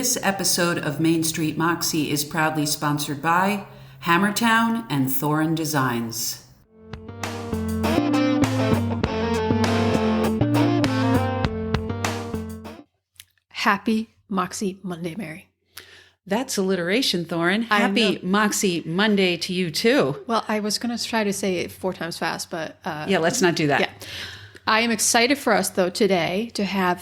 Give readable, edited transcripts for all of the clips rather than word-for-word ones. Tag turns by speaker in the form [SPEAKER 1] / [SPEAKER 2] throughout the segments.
[SPEAKER 1] This episode of Main Street Moxie is proudly sponsored by Hammertown and Thorin Designs.
[SPEAKER 2] Happy Moxie Monday, Mary.
[SPEAKER 1] That's alliteration, Thorin.
[SPEAKER 2] I
[SPEAKER 1] Happy
[SPEAKER 2] know.
[SPEAKER 1] Moxie Monday to you, too.
[SPEAKER 2] Well, I was going to try to say it 4 times fast, but...
[SPEAKER 1] Yeah, let's not do that.
[SPEAKER 2] Yeah. I am excited for us, though, today to have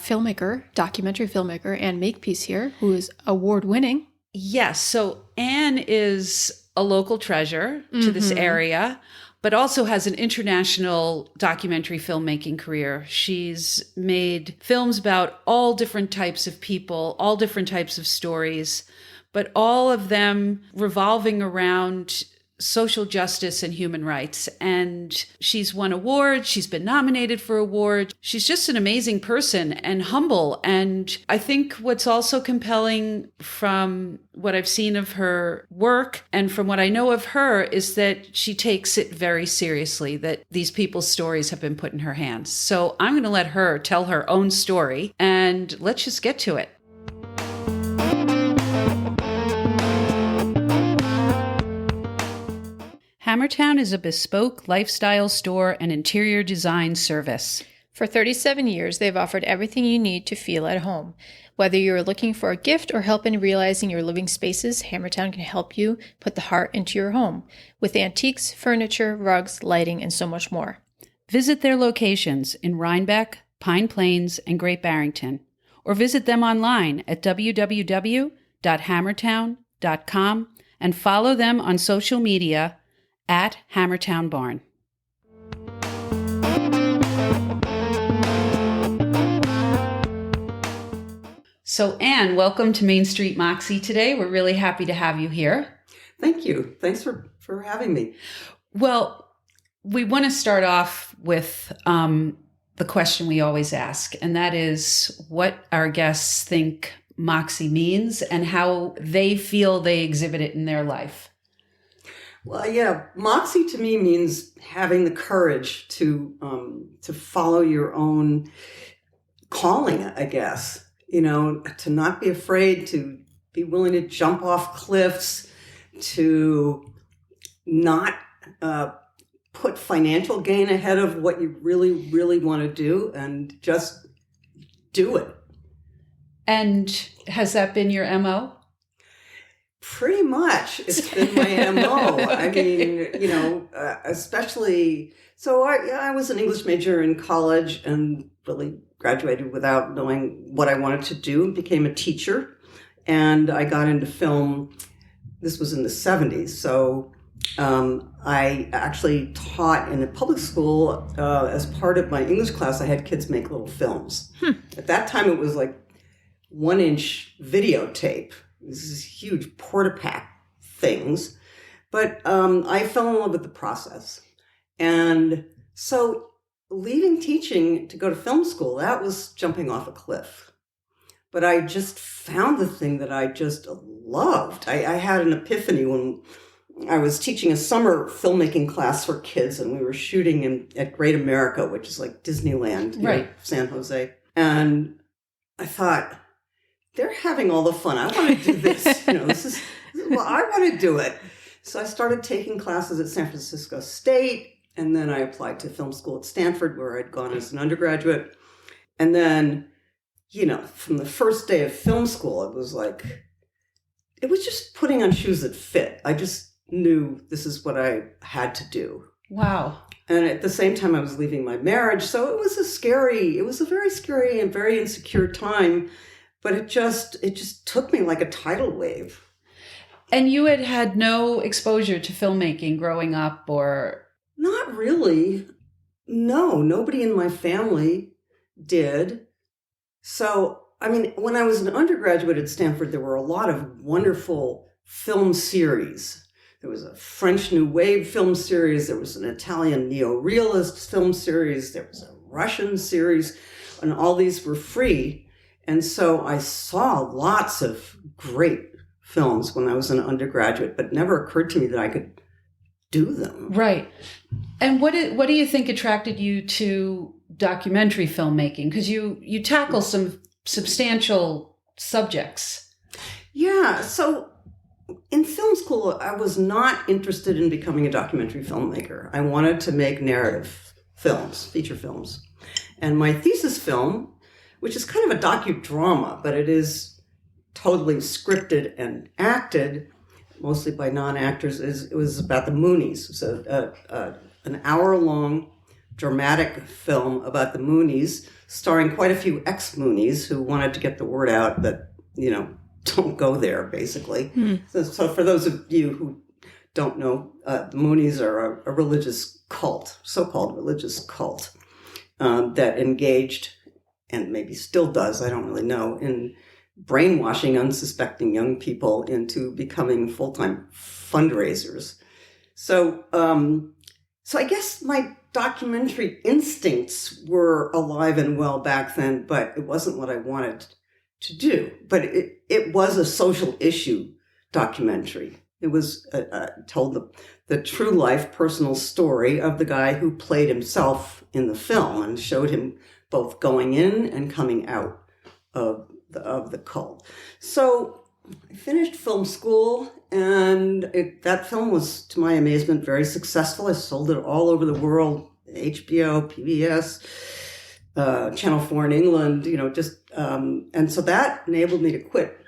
[SPEAKER 2] documentary filmmaker, Anne Makepeace here, who is award-winning.
[SPEAKER 1] Yes, so Anne is a local treasure to this area, but also has an international documentary filmmaking career. She's made films about all different types of people, all different types of stories, but all of them revolving around social justice and human rights. And she's won awards. She's been nominated for awards. She's just an amazing person and humble. And I think what's also compelling from what I've seen of her work and from what I know of her is that she takes it very seriously, that these people's stories have been put in her hands. So I'm going to let her tell her own story, and let's just get to it. Hammertown is a bespoke lifestyle store and interior design service.
[SPEAKER 2] For 37 years, they've offered everything you need to feel at home. Whether you're looking for a gift or help in realizing your living spaces, Hammertown can help you put the heart into your home with antiques, furniture, rugs, lighting, and so much more.
[SPEAKER 1] Visit their locations in Rhinebeck, Pine Plains, and Great Barrington, or visit them online at www.hammertown.com and follow them on social media at Hammertown Barn. So Anne, welcome to Main Street Moxie today. We're really happy to have you here.
[SPEAKER 3] Thank you. Thanks for having me.
[SPEAKER 1] Well, we want to start off with the question we always ask, and that is what our guests think Moxie means and how they feel they exhibit it in their life.
[SPEAKER 3] Well, yeah, Moxie to me means having the courage to follow your own calling, I guess. You know, to not be afraid, to be willing to jump off cliffs, to not put financial gain ahead of what you really, really want to do, and just do it.
[SPEAKER 1] And has that been your MO?
[SPEAKER 3] Pretty much. It's been my MO. I mean, especially, so I was an English major in college and really graduated without knowing what I wanted to do, became a teacher, and I got into film. This was in the 70s. So I actually taught in a public school as part of my English class. I had kids make little films. At that time, it was like 1-inch videotape. This is huge porta-pack things. But I fell in love with the process. And so leaving teaching to go to film school, that was jumping off a cliff. But I just found the thing that I just loved. I had an epiphany when I was teaching a summer filmmaking class for kids, and we were shooting at Great America, which is like Disneyland,
[SPEAKER 1] right,
[SPEAKER 3] San Jose. And I thought, they're having all the fun. I want to do this. Well, I want to do it. So I started taking classes at San Francisco State, and then I applied to film school at Stanford, where I'd gone as an undergraduate. And then, from the first day of film school, it was just putting on shoes that fit. I just knew this is what I had to do.
[SPEAKER 1] Wow.
[SPEAKER 3] And at the same time, I was leaving my marriage. So it was a very scary and very insecure time. But it just took me like a tidal wave.
[SPEAKER 1] And you had no exposure to filmmaking growing up, or?
[SPEAKER 3] Not really. No, nobody in my family did. So, I mean, when I was an undergraduate at Stanford, there were a lot of wonderful film series. There was a French New Wave film series. There was an Italian neo-realist film series. There was a Russian series. And all these were free. And so I saw lots of great films when I was an undergraduate, but it never occurred to me that I could do them.
[SPEAKER 1] Right. And what do you think attracted you to documentary filmmaking? Because you tackle some substantial subjects.
[SPEAKER 3] Yeah, so in film school, I was not interested in becoming a documentary filmmaker. I wanted to make narrative films, feature films. And my thesis film, which is kind of a docudrama, but it is totally scripted and acted, mostly by non-actors, it was about the Moonies. It was an hour-long dramatic film about the Moonies, starring quite a few ex-Moonies who wanted to get the word out that, don't go there, basically. So for those of you who don't know, the Moonies are a religious cult, so-called religious cult, that engaged, and maybe still does, I don't really know, in brainwashing unsuspecting young people into becoming full-time fundraisers. So I guess my documentary instincts were alive and well back then, but it wasn't what I wanted to do. But it was a social issue documentary. It was told the true life personal story of the guy who played himself in the film and showed him both going in and coming out of the cult. So I finished film school, and that film was, to my amazement, very successful. I sold it all over the world, HBO, PBS, Channel 4 in England, and so that enabled me to quit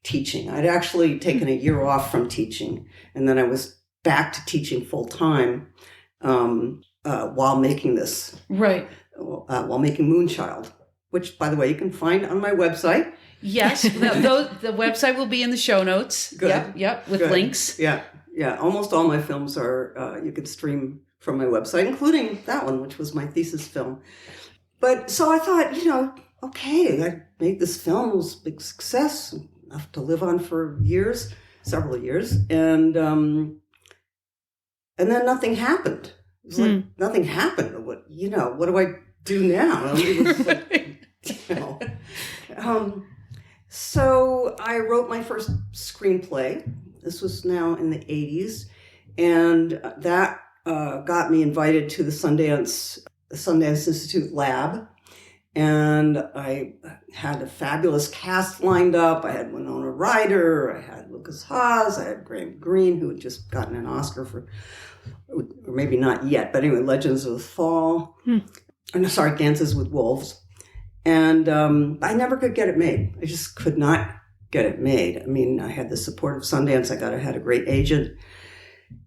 [SPEAKER 3] teaching. I'd actually taken a year off from teaching, and then I was back to teaching full time while making this.
[SPEAKER 1] Right.
[SPEAKER 3] While making Moonchild, which, by the way, you can find on my website.
[SPEAKER 1] Yes, the website will be in the show notes.
[SPEAKER 3] Good.
[SPEAKER 1] Yep, with
[SPEAKER 3] Good.
[SPEAKER 1] links.
[SPEAKER 3] Yeah. Almost all my films are you can stream from my website, including that one, which was my thesis film. But so I thought, okay, I made this film. It was a big success, enough to live on for years, several years, and then nothing happened. It was like nothing happened. What do I do now? It was like, so I wrote my first screenplay. This was now in the 80s, and that got me invited to the Sundance Institute lab. And I had a fabulous cast lined up. I had Winona Ryder, I had Lucas Haas, I had Graham Greene, who had just gotten an Oscar for, or maybe not yet, but anyway, Legends of the Fall. Dances with Wolves. And I never could get it made. I just could not get it made. I mean, I had the support of Sundance. I had a great agent.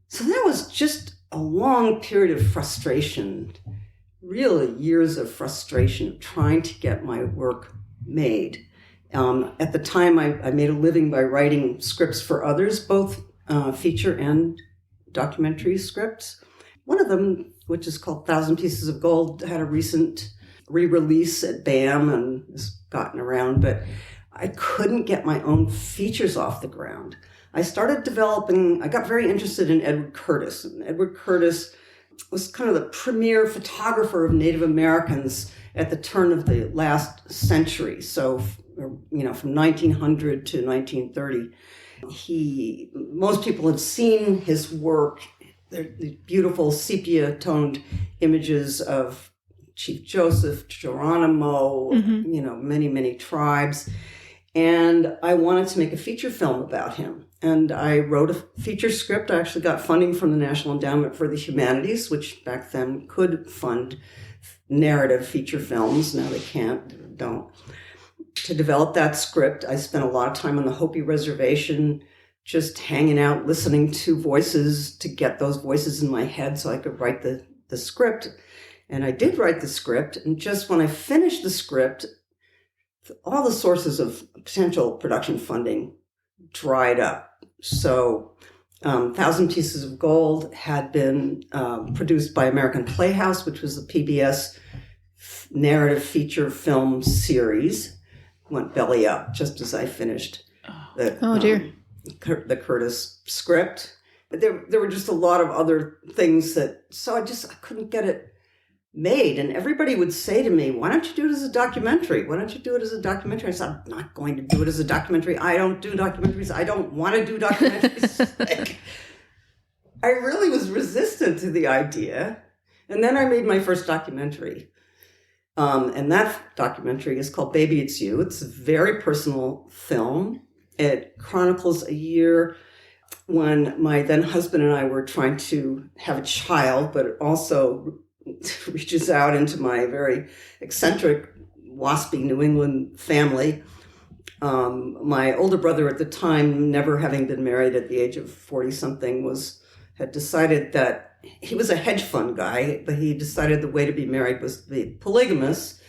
[SPEAKER 3] So that was just a long period of frustration, really years of frustration of trying to get my work made. At the time, I made a living by writing scripts for others, both feature and documentary scripts. One of them, which is called 1,000 Pieces of Gold, had a recent re-release at BAM and has gotten around, but I couldn't get my own features off the ground. I got very interested in Edward Curtis. And Edward Curtis was kind of the premier photographer of Native Americans at the turn of the last century. So, from 1900 to 1930. Most people have seen his work. The beautiful sepia-toned images of Chief Joseph, Geronimo, many, many tribes. And I wanted to make a feature film about him. And I wrote a feature script. I actually got funding from the National Endowment for the Humanities, which back then could fund narrative feature films. Now they don't. To develop that script, I spent a lot of time on the Hopi Reservation, just hanging out, listening to voices to get those voices in my head so I could write the script. And I did write the script. And just when I finished the script, all the sources of potential production funding dried up. So 1,000 Pieces of Gold had been produced by American Playhouse, which was a PBS narrative feature film series. Went belly up just as I finished the Curtis script. But there were just a lot of other things so I couldn't get it made. And everybody would say to me, why don't you do it as a documentary? Why don't you do it as a documentary? I said, I'm not going to do it as a documentary. I don't do documentaries. I don't want to do documentaries. I really was resistant to the idea. And then I made my first documentary. And that documentary is called Baby It's You. It's a very personal film. It chronicles a year when my then husband and I were trying to have a child, but it also reaches out into my very eccentric, waspy New England family. My older brother at the time, never having been married at the age of 40-something, had decided that he was a hedge fund guy, but he decided the way to be married was to be polygamous.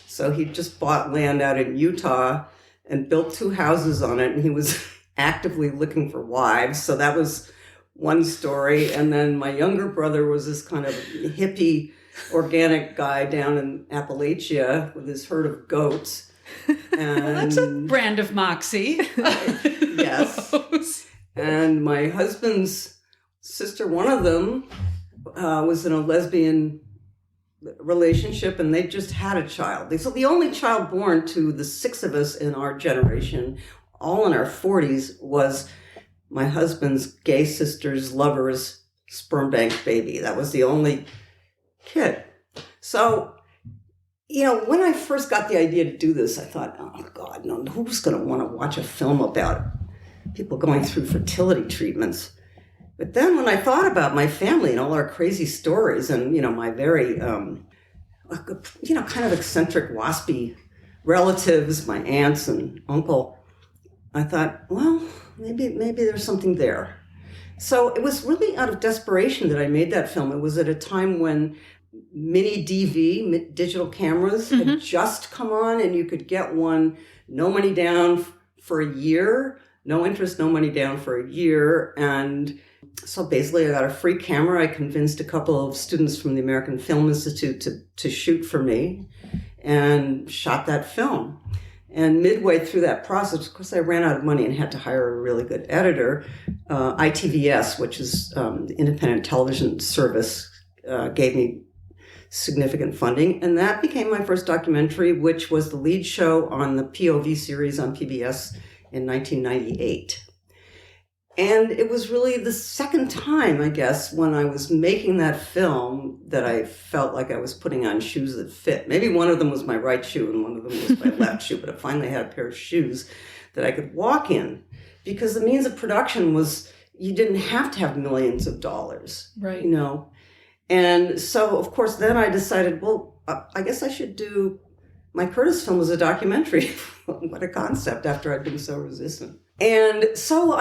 [SPEAKER 3] So he just bought land out in Utah and built 2 houses on it, and he was actively looking for wives. So that was one story. And then my younger brother was this kind of hippie, organic guy down in Appalachia with his herd of goats. And
[SPEAKER 1] Well, that's a brand of Moxie.
[SPEAKER 3] yes. And my husband's sister, one of them, was in a lesbian relationship, and they just had a child. So the only child born to the 6 of us in our generation, all in our 40s, was my husband's gay sister's lover's sperm bank baby. That was the only kid. So, when I first got the idea to do this, I thought, oh God, no, who's going to want to watch a film about people going through fertility treatments? But then when I thought about my family and all our crazy stories and, my very, kind of eccentric, waspy relatives, my aunts and uncle, I thought, well, maybe there's something there. So it was really out of desperation that I made that film. It was at a time when mini DV, digital cameras, had just come on, and you could get one, no money down for a year, no interest, no money down for a year. And so basically I got a free camera. I convinced a couple of students from the American Film Institute to shoot for me and shot that film. And midway through that process, of course, I ran out of money and had to hire a really good editor. ITVS, which is the independent television service, gave me significant funding. And that became my first documentary, which was the lead show on the POV series on PBS in 1998. And it was really the second time, I guess, when I was making that film that I felt like I was putting on shoes that fit. Maybe one of them was my right shoe and one of them was my left shoe, but I finally had a pair of shoes that I could walk in, because the means of production was, you didn't have to have millions of dollars,
[SPEAKER 1] Right.
[SPEAKER 3] And so, of course, then I decided, well, I guess I should do my Curtis film as a documentary. What a concept, after I'd been so resistant. And so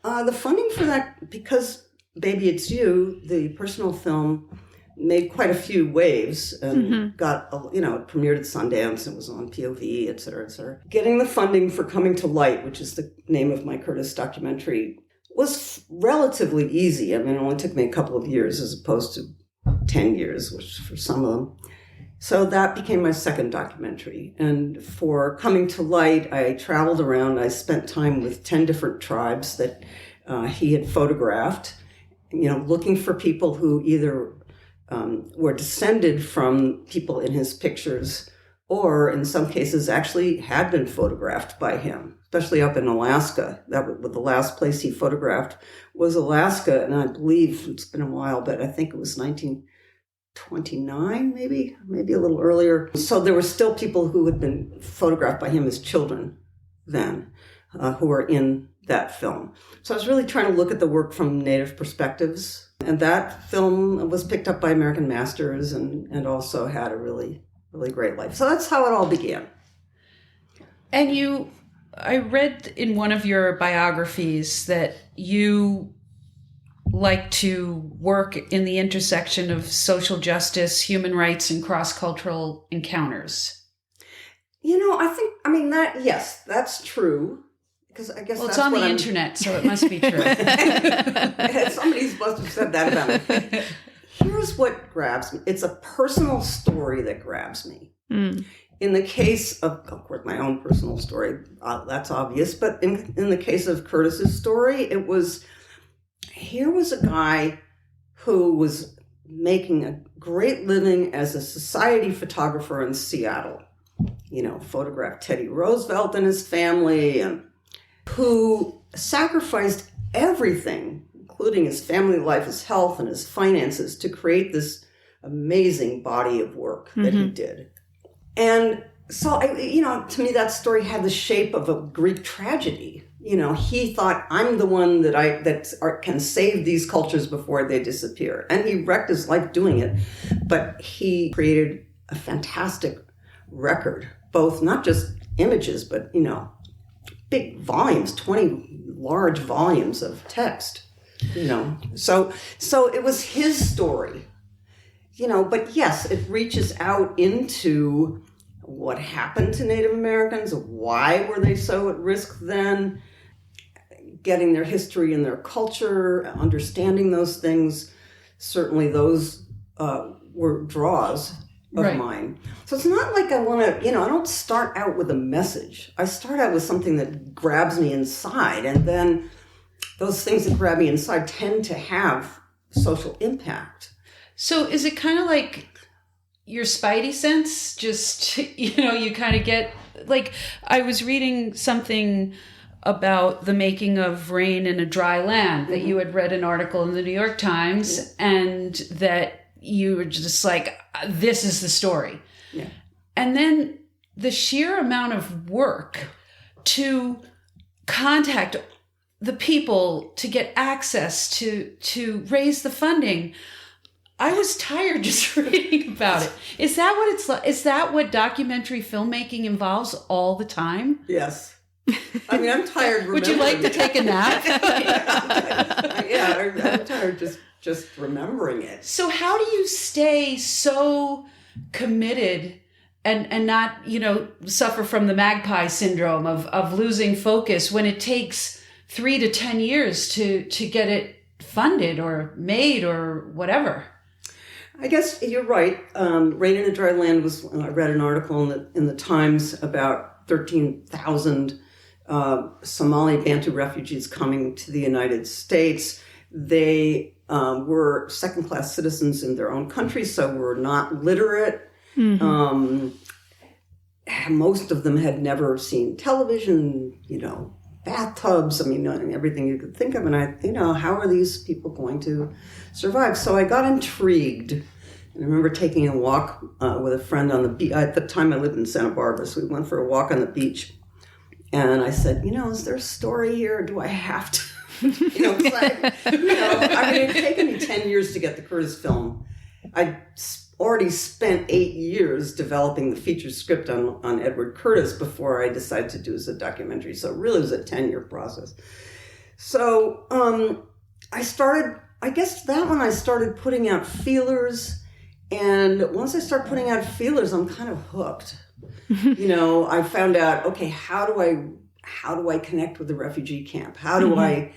[SPEAKER 3] the funding for that, because Baby It's You, the personal film, made quite a few waves and got, it premiered at Sundance and was on POV, et cetera, et cetera. Getting the funding for Coming to Light, which is the name of my Curtis documentary, was relatively easy. I mean, it only took me a couple of years as opposed to 10 years, which for some of them. So that became my second documentary. And for Coming to Light, I traveled around. I spent time with 10 different tribes that he had photographed, looking for people who either were descended from people in his pictures, or in some cases actually had been photographed by him, especially up in Alaska. The last place he photographed was Alaska, and I believe, it's been a while, but I think it was 1929, maybe a little earlier. So there were still people who had been photographed by him as children then, who were in that film. So I was really trying to look at the work from Native perspectives. And that film was picked up by American Masters and also had a really, really great life. So that's how it all began.
[SPEAKER 1] And I read in one of your biographies that you like to work in the intersection of social justice, human rights, and cross-cultural encounters.
[SPEAKER 3] Yes, that's true. Because I guess
[SPEAKER 1] it's on the internet, so it must be true.
[SPEAKER 3] Somebody must have said that about me. Here's what grabs me. It's a personal story that grabs me. In the case of course, my own personal story, that's obvious. But in the case of Curtis's story, here was a guy who was making a great living as a society photographer in Seattle. Photographed Teddy Roosevelt and his family, and who sacrificed everything, including his family life, his health, and his finances, to create this amazing body of work that he did. And so, to me, that story had the shape of a Greek tragedy. he thought, I'm the one that can save these cultures before they disappear. And he wrecked his life doing it. But he created a fantastic record, both not just images, but, big volumes, 20 large volumes of text, So it was his story, but yes, it reaches out into what happened to Native Americans, why were they so at risk then, getting their history and their culture, understanding those things. Certainly those were draws of mine. So it's not like I want to, I don't start out with a message. I start out with something that grabs me inside, and then those things that grab me inside tend to have social impact.
[SPEAKER 1] So is it kind of like your spidey sense? Just, you kind of get, like, I was reading something about the making of Rain in a Dry Land, that you had read an article in the New York Times, and that you were just like, this is the story.
[SPEAKER 3] Yeah.
[SPEAKER 1] And then the sheer amount of work to contact the people, to get access, to raise the funding. I was tired just reading about it. Is that what it's like? Is that what documentary filmmaking involves all the time?
[SPEAKER 3] Yes. I mean, I'm tired.
[SPEAKER 1] Would you like to take a nap?
[SPEAKER 3] I'm tired just remembering it.
[SPEAKER 1] So how do you stay so committed and not, suffer from the magpie syndrome of losing focus when it takes 3 to 10 years to get it funded or made or whatever?
[SPEAKER 3] I guess you're right. Rain in a Dry Land I read an article in the Times about 13,000 Somali Bantu refugees coming to the United States. They were second-class citizens in their own country, so were not literate. Mm-hmm. Most of them had never seen television, bathtubs, everything you could think of. And how are these people going to survive? So I got intrigued. And I remember taking a walk with a friend on the beach. At the time I lived in Santa Barbara, so we went for a walk on the beach. And I said, is there a story here? Or do I have to? It had taken me 10 years to get the Curtis film. I already spent 8 years developing the feature script on Edward Curtis before I decided to do as a documentary. So it really was a 10-year process. So I started putting out feelers. And once I start putting out feelers, I'm kind of hooked. I found out, okay, how do I connect with the refugee camp? How do I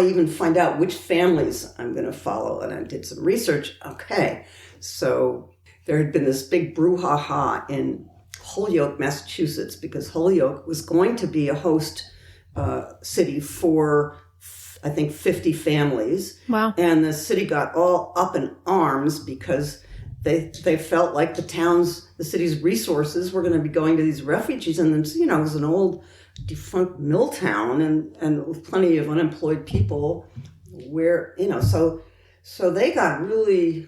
[SPEAKER 3] even find out which families I'm going to follow? And I did some research. Okay, so there had been this big brouhaha in Holyoke, Massachusetts, because Holyoke was going to be a host city for, I think, 50 families.
[SPEAKER 2] Wow. And
[SPEAKER 3] the city got all up in arms because they felt like the city's resources were going to be going to these refugees. And then, it was an old defunct mill town and with plenty of unemployed people where, so they got really,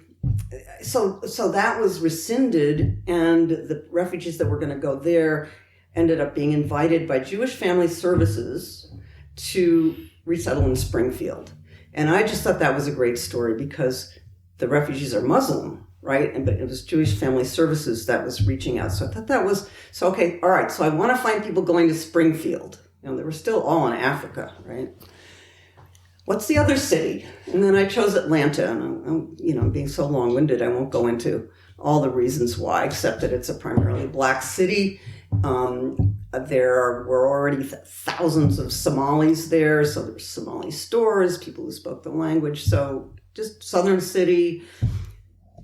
[SPEAKER 3] so that was rescinded, and the refugees that were going to go there ended up being invited by Jewish Family Services to resettle in Springfield. And I just thought that was a great story because the refugees are Muslim, right? But it was Jewish Family Services that was reaching out. So I thought that was, okay, all right. So I want to find people going to Springfield. They were still all in Africa, right? What's the other city? And then I chose Atlanta. And I'm being so long-winded, I won't go into all the reasons why, except that it's a primarily Black city. There were already thousands of Somalis there, so there were Somali stores, people who spoke the language, so just southern city.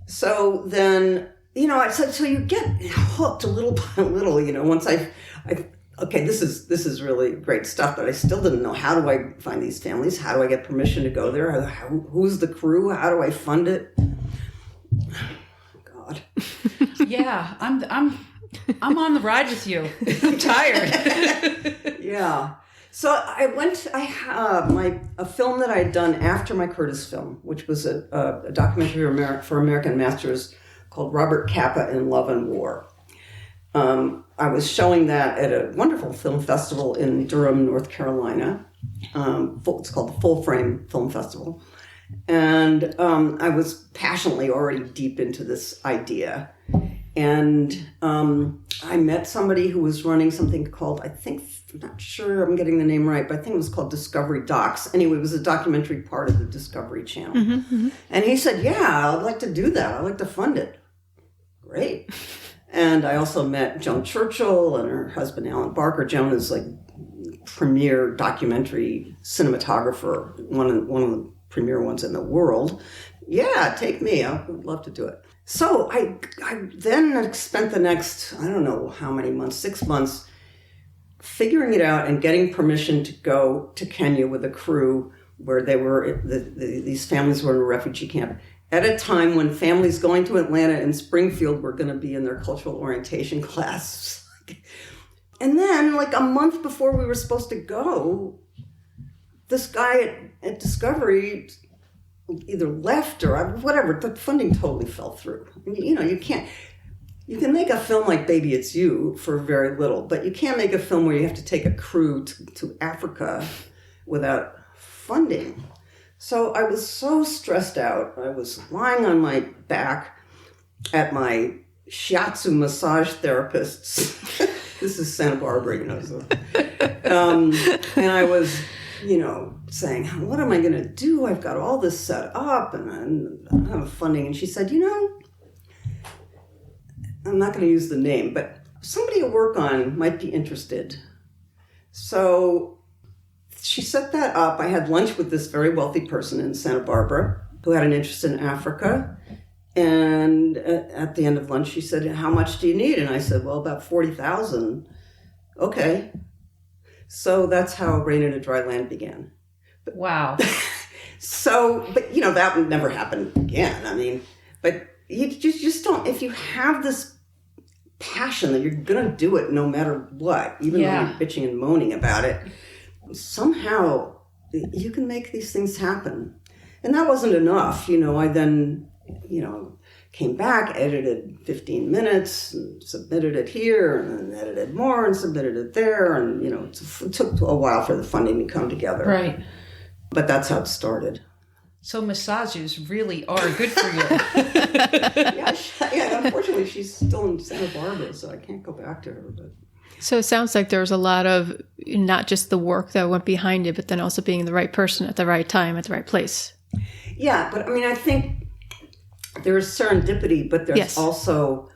[SPEAKER 3] So then, I said, so you get hooked little by little, once okay, this is really great stuff, but I still didn't know, how do I find these families? How do I get permission to go there? Who's the crew? How do I fund it? God.
[SPEAKER 1] Yeah, I'm on the ride with you. I'm tired.
[SPEAKER 3] Yeah. So a film that I had done after my Curtis film, which was a documentary for American Masters called Robert Capa in Love and War. I was showing that at a wonderful film festival in Durham, North Carolina. It's called the Full Frame Film Festival. And I was passionately already deep into this idea. And I met somebody who was running something called, I'm not sure I'm getting the name right, but I think it was called Discovery Docs. Anyway, it was a documentary part of the Discovery Channel. Mm-hmm. And he said, yeah, I'd like to do that. I'd like to fund it. Great. And I also met Joan Churchill and her husband, Alan Barker. Joan is like premier documentary cinematographer, one of the premier ones in the world. Yeah, take me. I would love to do it. So I then spent the next, I don't know how many months, 6 months, figuring it out and getting permission to go to Kenya with a crew where they were, these families were in a refugee camp at a time when families going to Atlanta and Springfield were going to be in their cultural orientation class. And then, like a month before we were supposed to go, this guy at Discovery either left or whatever. The funding totally fell through. I mean, you can make a film like Baby It's You for very little, but you can't make a film where you have to take a crew to Africa without funding. So I was so stressed out. I was lying on my back at my shiatsu massage therapist's. This is Santa Barbara, So. And I was, saying, what am I going to do? I've got all this set up and I don't have funding. And she said, I'm not going to use the name, but somebody at work on might be interested. So she set that up. I had lunch with this very wealthy person in Santa Barbara who had an interest in Africa. And at the end of lunch, she said, how much do you need? And I said, well, about 40,000. Okay. So that's how Rain in a Dry Land began.
[SPEAKER 1] Wow.
[SPEAKER 3] But that would never happen again. I mean, but you just don't, if you have this passion that you're going to do it no matter what, even though you're bitching and moaning about it, somehow you can make these things happen. And that wasn't enough. I then, came back, edited 15 minutes, and submitted it here, and then edited more and submitted it there. And, it took a while for the funding to come together.
[SPEAKER 1] Right.
[SPEAKER 3] But that's how it started.
[SPEAKER 1] So massages really are good for you.
[SPEAKER 3] yeah, unfortunately, she's still in Santa Barbara, so I can't go back to her. But
[SPEAKER 2] So it sounds like there was a lot of not just the work that went behind it, but then also being the right person at the right time, at the right place.
[SPEAKER 3] Yeah, but I think there's serendipity, but there's also,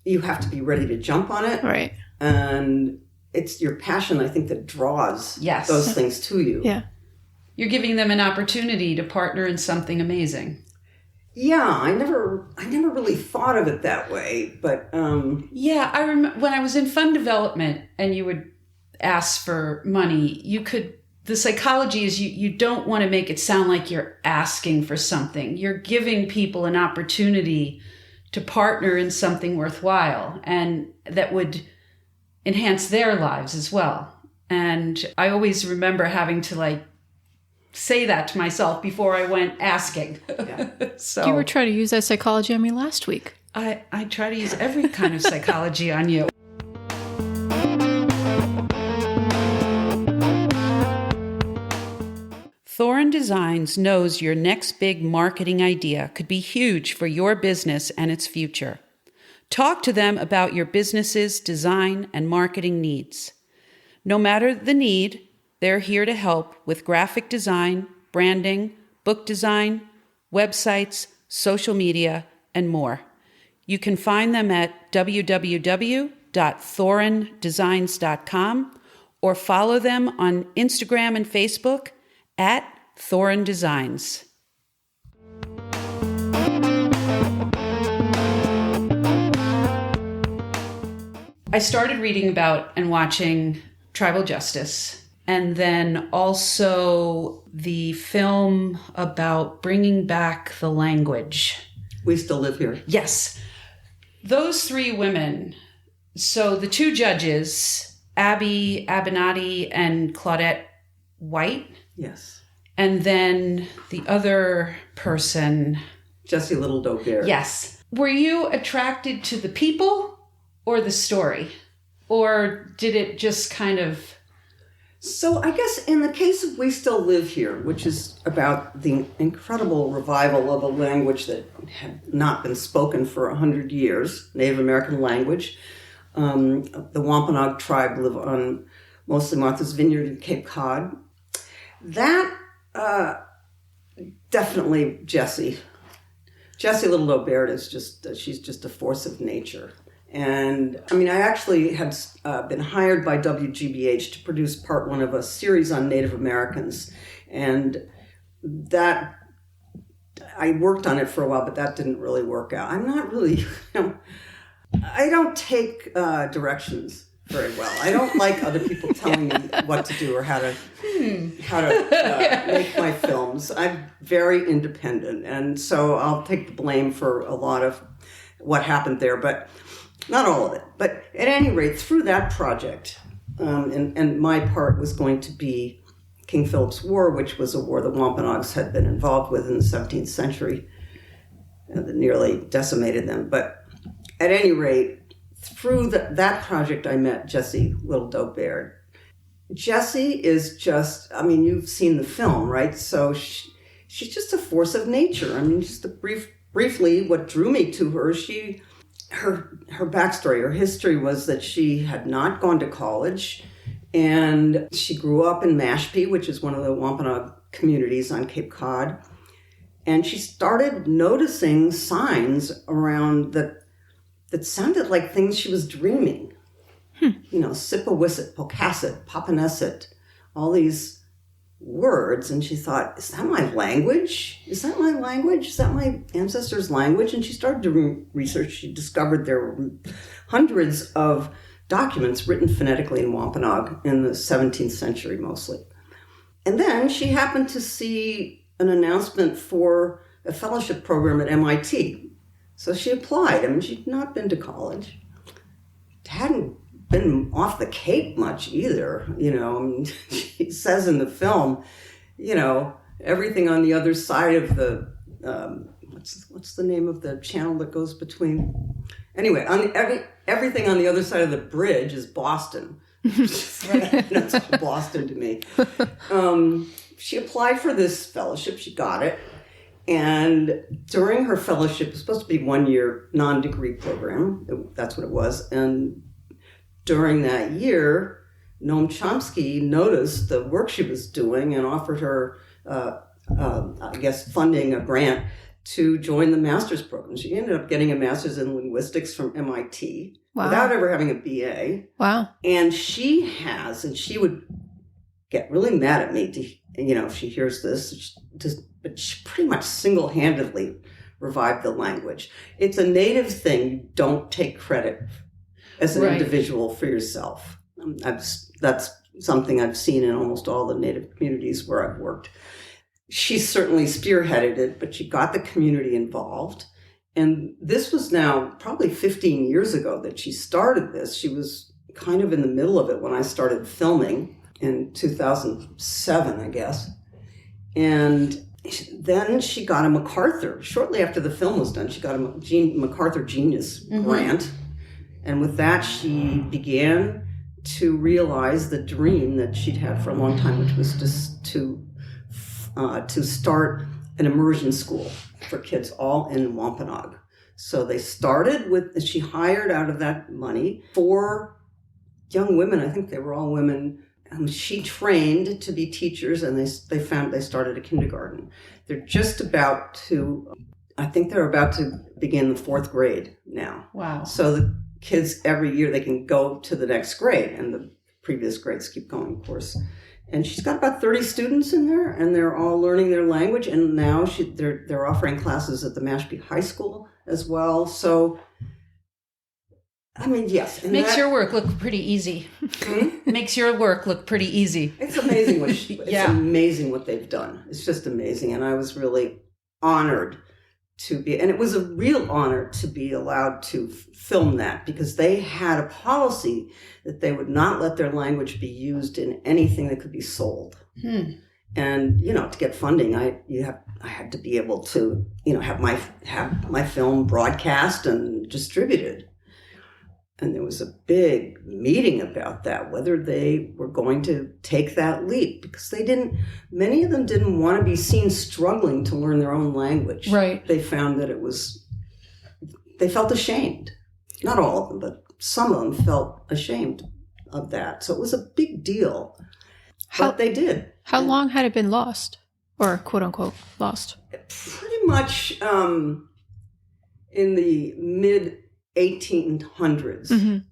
[SPEAKER 3] you have to be ready to jump on it.
[SPEAKER 2] Right.
[SPEAKER 3] And it's your passion, I think, that draws those things to you.
[SPEAKER 2] Yeah.
[SPEAKER 1] You're giving them an opportunity to partner in something amazing.
[SPEAKER 3] Yeah, I never really thought of it that way, but
[SPEAKER 1] yeah, I remember when I was in fund development and you would ask for money, the psychology is you don't want to make it sound like you're asking for something. You're giving people an opportunity to partner in something worthwhile and that would enhance their lives as well. And I always remember having to say that to myself before I went asking.
[SPEAKER 3] Yeah.
[SPEAKER 1] So
[SPEAKER 2] You were trying to use that psychology on me last week.
[SPEAKER 1] I try to use every kind of psychology on you. Thorin Designs knows your next big marketing idea could be huge for your business and its future. Talk to them about your business's design and marketing needs. No matter the need, they're here to help with graphic design, branding, book design, websites, social media, and more. You can find them at www.thorindesigns.com or follow them on Instagram and Facebook at Thorin Designs. I started reading about and watching Tribal Justice, and then also the film about bringing back the language.
[SPEAKER 3] We Still Live Here.
[SPEAKER 1] Yes. Those three women, so the two judges, Abby Abinati and Claudette White.
[SPEAKER 3] Yes.
[SPEAKER 1] And then the other person.
[SPEAKER 3] Jessie Little Daugherty.
[SPEAKER 1] Yes. Were you attracted to the people or the story? Or did it just kind of...
[SPEAKER 3] So I guess in the case of We Still Live Here, which is about the incredible revival of a language that had not been spoken for 100 years, Native American language. The Wampanoag tribe live on mostly Martha's Vineyard in Cape Cod. That definitely Jessie Little Doe-Baird is she's just a force of nature. And I mean, I actually had been hired by WGBH to produce part one of a series on Native Americans. And that, I worked on it for a while, but that didn't really work out. I'm not really, I don't take directions very well. I don't like other people telling me what to do or how to make my films. I'm very independent. And so I'll take the blame for a lot of what happened there, but not all of it. But at any rate, through that project, and my part was going to be King Philip's War, which was a war the Wampanoags had been involved with in the 17th century, that nearly decimated them. But at any rate, through that project, I met Jessie Little Doe-Baird. Jessie is just, I mean, you've seen the film, right? So she's just a force of nature. I mean, just briefly, what drew me to her, her backstory, her history was that she had not gone to college, and she grew up in Mashpee, which is one of the Wampanoag communities on Cape Cod. And she started noticing signs around that sounded like things she was dreaming. You know, Sippawisset, Pocasset, Papanesset, all these words. And she thought, is that my language? Is that my language? Is that my ancestors' language? And she started doing research. She discovered there were hundreds of documents written phonetically in Wampanoag in the 17th century mostly. And then she happened to see an announcement for a fellowship program at MIT. So she applied. I mean, she'd not been to college. Hadn't been off the Cape much either, you know. I mean, she says in the film, you know, everything on the other side of the, what's the name of the channel that goes between? Anyway, everything on the other side of the bridge is Boston. That's Boston to me. She applied for this fellowship. She got it. And during her fellowship, it was supposed to be 1 year non-degree program. That's what it was. And during that year, Noam Chomsky noticed the work she was doing and offered her, funding, a grant to join the master's program. She ended up getting a master's in linguistics from MIT without ever having a BA.
[SPEAKER 2] Wow.
[SPEAKER 3] And she would get really mad at me, if she hears this, but she pretty much single-handedly revived the language. It's a native thing. You don't take credit as an individual for yourself. That's something I've seen in almost all the native communities where I've worked. She certainly spearheaded it, but she got the community involved. And this was now probably 15 years ago that she started this. She was kind of in the middle of it when I started filming in 2007, I guess. And then she got a MacArthur. Shortly after the film was done, she got a MacArthur Genius Grant. And with that, she began to realize the dream that she'd had for a long time, which was just to start an immersion school for kids all in Wampanoag. So they started with, she hired out of that money 4 young women. I think they were all women. She trained to be teachers, and they started a kindergarten. They're just about to, I think they're about to begin the 4th grade now.
[SPEAKER 1] Wow.
[SPEAKER 3] So the kids every year, they can go to the next grade, and the previous grades keep going, of course. And she's got about 30 students in there, and they're all learning their language. And now they're offering classes at the Mashpee High School as well. So, I mean, yes.
[SPEAKER 1] Makes your work look pretty easy. Makes your work look pretty easy.
[SPEAKER 3] It's amazing amazing what they've done. It's just amazing. And I was really honored to be, and it was a real honor to be allowed to film that, because they had a policy that they would not let their language be used in anything that could be sold. And, to get funding, I had to be able to, have my film broadcast and distributed. And there was a big meeting about that, whether they were going to take that leap, because many of them didn't want to be seen struggling to learn their own language.
[SPEAKER 1] Right.
[SPEAKER 3] They found that they felt ashamed. Not all of them, but some of them felt ashamed of that. So it was a big deal. But they did.
[SPEAKER 2] How long had it been lost? Or quote unquote lost?
[SPEAKER 3] Pretty much in the mid 1800s,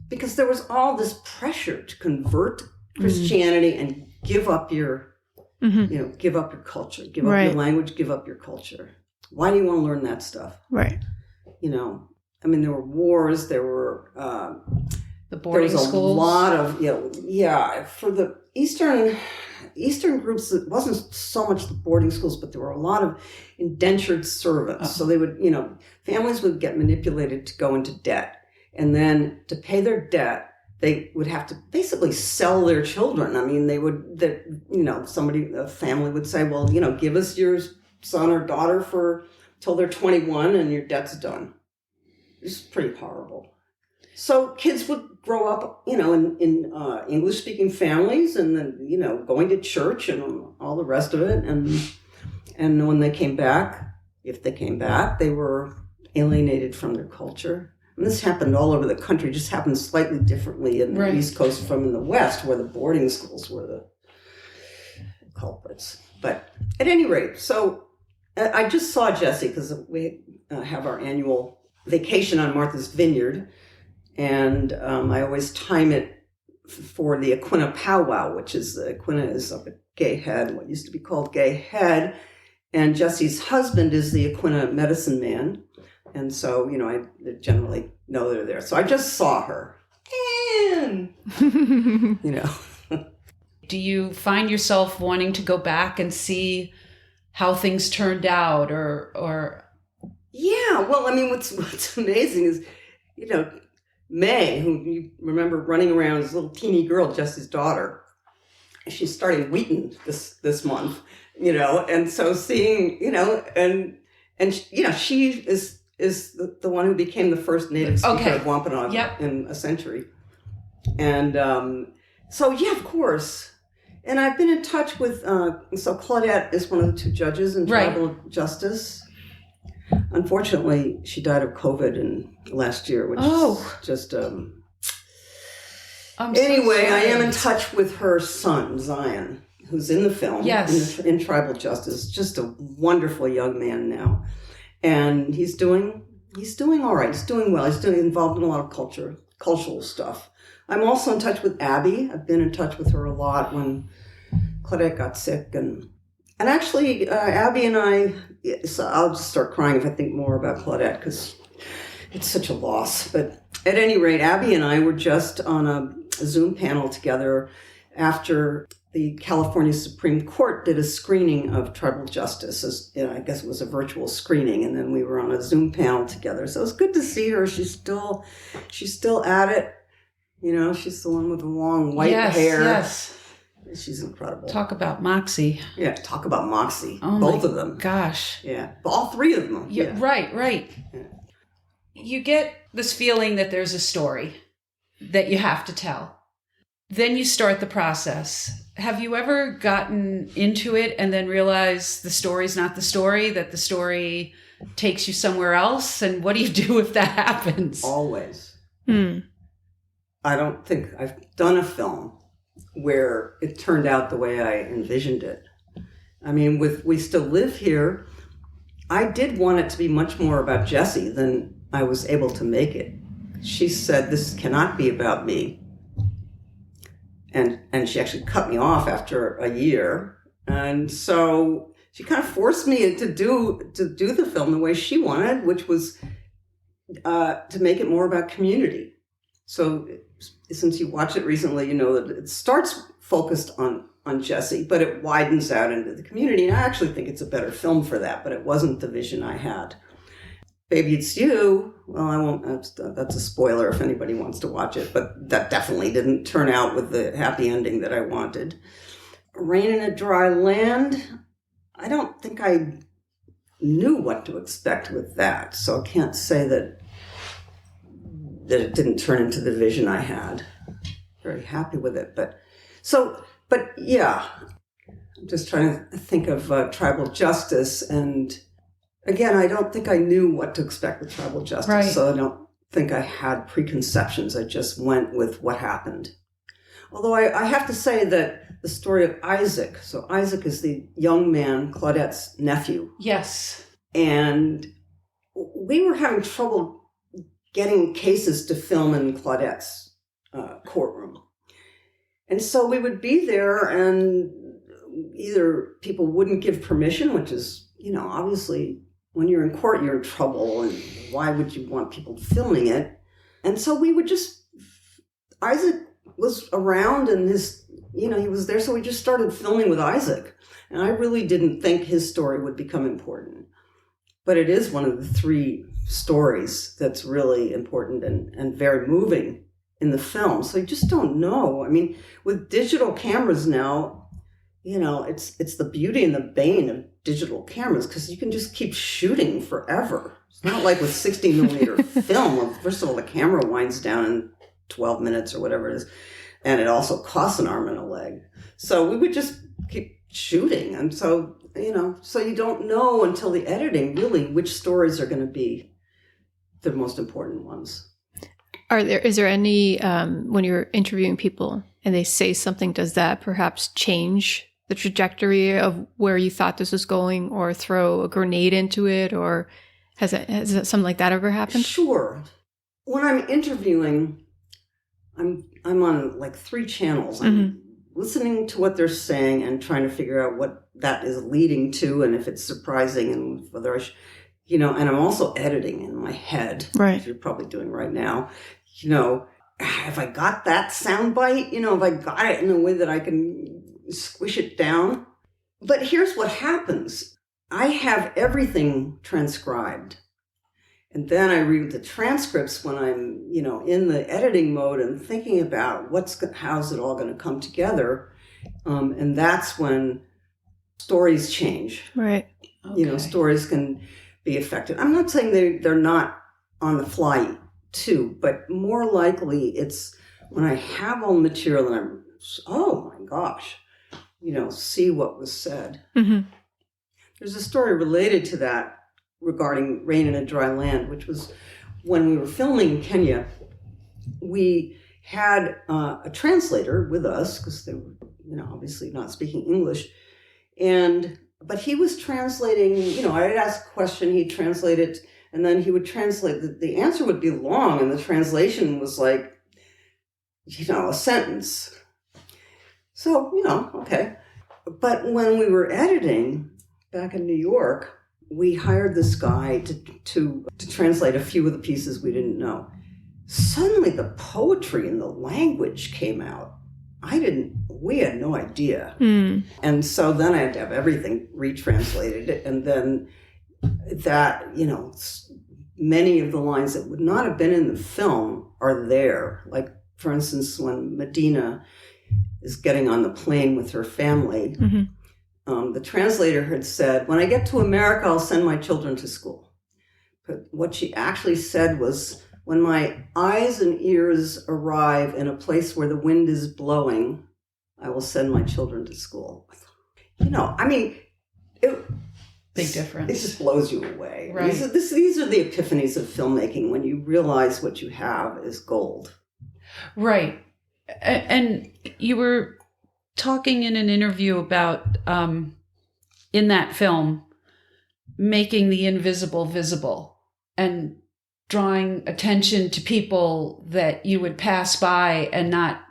[SPEAKER 3] because there was all this pressure to convert Christianity and give up your, give up your culture, give up your language, give up your culture. Why do you want to learn that stuff?
[SPEAKER 2] Right.
[SPEAKER 3] I mean, there were wars, there were
[SPEAKER 1] the boarding schools.
[SPEAKER 3] There was a lot of for the Eastern groups, it wasn't so much the boarding schools, but there were a lot of indentured servants. So they would, families would get manipulated to go into debt. And then to pay their debt, they would have to basically sell their children. I mean, a family would say, well, give us your son or daughter till they're 21 and your debt's done. It's pretty horrible. So kids would grow up, in English-speaking families, and then, going to church and all the rest of it. And when they came back, if they came back, they were alienated from their culture. And this happened all over the country, just happened slightly differently in the East Coast from in the West, where the boarding schools were the culprits. But at any rate, so I just saw Jessie because we have our annual vacation on Martha's Vineyard. And I always time it for the Aquinnah powwow, which is Aquinnah is up at Gay Head, what used to be called Gay Head. And Jessie's husband is the Aquinnah medicine man. And so, I generally know they're there. So I just saw her. And,
[SPEAKER 1] Do you find yourself wanting to go back and see how things turned out or?
[SPEAKER 3] Yeah. Well, I mean, what's amazing is, May, who you remember running around as a little teeny girl, Jessie's daughter, she's starting Wheaton this month, and so seeing, she is the one who became the first native speaker of Wampanoag in a century. And so, yeah, of course. And I've been in touch with, so Claudette is one of the two judges in tribal justice. Unfortunately, she died of COVID last year, which is just... Anyway, I am in touch with her son, Zion, who's in the film, in tribal justice. Just a wonderful young man now. And he's doing all right. He's doing well. He's involved in a lot of cultural stuff. I'm also in touch with Abby. I've been in touch with her a lot when Claudette got sick. And actually, Abby and I, so I'll just start crying if I think more about Claudette because it's such a loss. But at any rate, Abby and I were just on a Zoom panel together after the California Supreme Court did a screening of tribal justice. I guess it was a virtual screening, and then we were on a Zoom panel together. So it was good to see her. She's still at it. She's the one with the long white hair. Yes. She's incredible.
[SPEAKER 1] Talk about Moxie.
[SPEAKER 3] Yeah, talk about Moxie. Both of them.
[SPEAKER 1] Gosh.
[SPEAKER 3] Yeah, all three of them.
[SPEAKER 1] Yeah. Right. Yeah. You get this feeling that there's a story that you have to tell. Then you start the process. Have you ever gotten into it and then realized the story's not the story, that the story takes you somewhere else? And what do you do if that happens?
[SPEAKER 3] Always. I don't think I've done a film where it turned out the way I envisioned it. I mean, with We Still Live Here, I did want it to be much more about Jessie than I was able to make it. She said, this cannot be about me. And she actually cut me off after a year. And so she kind of forced me to do the film the way she wanted, which was to make it more about community. So since you watched it recently, you know that it starts focused on Jessie, but it widens out into the community. And I actually think it's a better film for that, but it wasn't the vision I had. Baby, It's You. Well, I won't, that's a spoiler if anybody wants to watch it, but that definitely didn't turn out with the happy ending that I wanted. Rain in a Dry Land. I don't think I knew what to expect with that, so I can't say that that it didn't turn into the vision I had. Very happy with it. But yeah, I'm just trying to think of tribal justice. And again, I don't think I knew what to expect with tribal justice.
[SPEAKER 1] Right.
[SPEAKER 3] So I don't think I had preconceptions. I just went with what happened. Although I have to say that the story of Isaac, so Isaac is the young man, Claudette's nephew.
[SPEAKER 1] Yes.
[SPEAKER 3] And we were having trouble getting cases to film in Claudette's courtroom. And so we would be there and either people wouldn't give permission, which is, obviously when you're in court, you're in trouble. And why would you want people filming it? And so we would Isaac was around and he was there. So we just started filming with Isaac. And I really didn't think his story would become important. But it is one of the 3 stories that's really important and very moving in the film. So you just don't know. I mean, with digital cameras now, it's the beauty and the bane of digital cameras because you can just keep shooting forever. It's not like with 60 millimeter film. First of all, the camera winds down in 12 minutes or whatever it is. And it also costs an arm and a leg. So we would just keep shooting. And so, so you don't know until the editing really which stories are going to be the most important ones.
[SPEAKER 2] Is there any, when you're interviewing people and they say something, does that perhaps change the trajectory of where you thought this was going or throw a grenade into it? Or has something like that ever happened?
[SPEAKER 3] Sure. When I'm interviewing, I'm on like 3 channels. I'm listening to what they're saying and trying to figure out what that is leading to and if it's surprising and whether I should, and I'm also editing in my head,
[SPEAKER 2] right,
[SPEAKER 3] which you're probably doing right now. Have I got that soundbite? Have I got it in a way that I can squish it down? But here's what happens. I have everything transcribed. And then I read the transcripts when I'm, in the editing mode and thinking about how's it all going to come together. And that's when stories change.
[SPEAKER 2] Right.
[SPEAKER 1] Okay.
[SPEAKER 3] Stories can be affected. I'm not saying they're not on the fly too, but more likely it's when I have all the material and I'm, oh my gosh, see what was said. Mm-hmm. There's a story related to that regarding Rain in a Dry Land, which was when we were filming in Kenya, we had a translator with us because they were, obviously not speaking English. But he was translating, I'd ask a question, he'd translate it, and then he would translate. The answer would be long, and the translation was like, a sentence. So, okay. But when we were editing back in New York, we hired this guy to translate a few of the pieces we didn't know. Suddenly the poetry and the language came out. We had no idea. And so then I had to have everything retranslated. And then that, many of the lines that would not have been in the film are there. Like, for instance, when Medina is getting on the plane with her family, the translator had said, when I get to America, I'll send my children to school. But what she actually said was, when my eyes and ears arrive in a place where the wind is blowing, I will send my children to school. Big difference. It just blows you away.
[SPEAKER 1] Right.
[SPEAKER 3] These are the epiphanies of filmmaking, when you realize what you have is gold.
[SPEAKER 1] Right. And you were talking in an interview about, in that film, making the invisible visible and drawing attention to people that you would pass by and not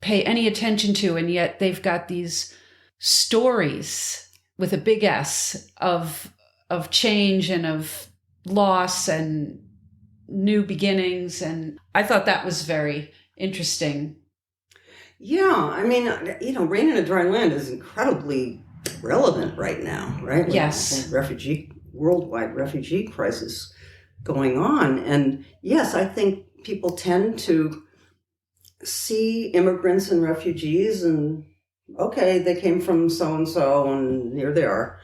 [SPEAKER 1] pay any attention to. And yet they've got these stories with a big S of change and of loss and new beginnings. And I thought that was very interesting.
[SPEAKER 3] Yeah, Rain in a Dry Land is incredibly relevant right now, right?
[SPEAKER 1] Yes.
[SPEAKER 3] Worldwide refugee crisis going on. And yes, I think people tend to see immigrants and refugees and, okay, they came from so-and-so and here they are.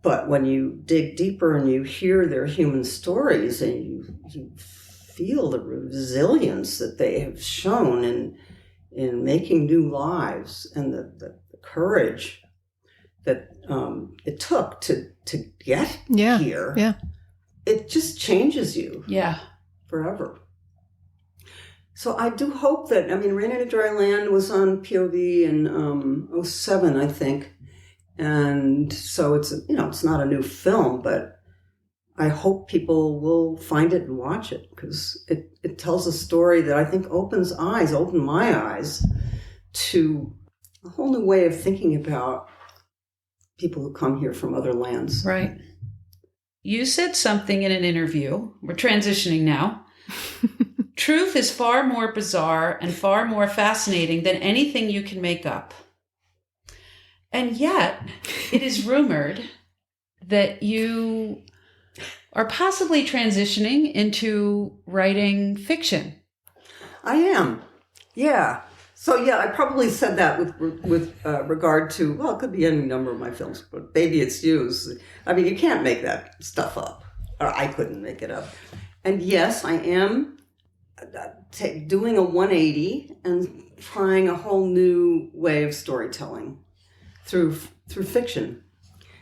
[SPEAKER 3] But when you dig deeper and you hear their human stories and you feel the resilience that they have shown in making new lives, and the courage that it took to get here.
[SPEAKER 2] Yeah.
[SPEAKER 3] It just changes you.
[SPEAKER 1] Yeah.
[SPEAKER 3] Forever. So I do hope that, Rain in a Dry Land was on POV in 2007, I think. And so it's, it's not a new film, but I hope people will find it and watch it, because it tells a story that I think opened my eyes to a whole new way of thinking about people who come here from other lands.
[SPEAKER 1] Right. You said something in an interview, we're transitioning now. Truth is far more bizarre and far more fascinating than anything you can make up. And yet, it is rumored that you are possibly transitioning into writing fiction.
[SPEAKER 3] I am. Yeah. So yeah, I probably said that with regard to, well, it could be any number of my films, but Baby It's You's. You can't make that stuff up, or I couldn't make it up. And yes, I am doing a 180 and trying a whole new way of storytelling through fiction.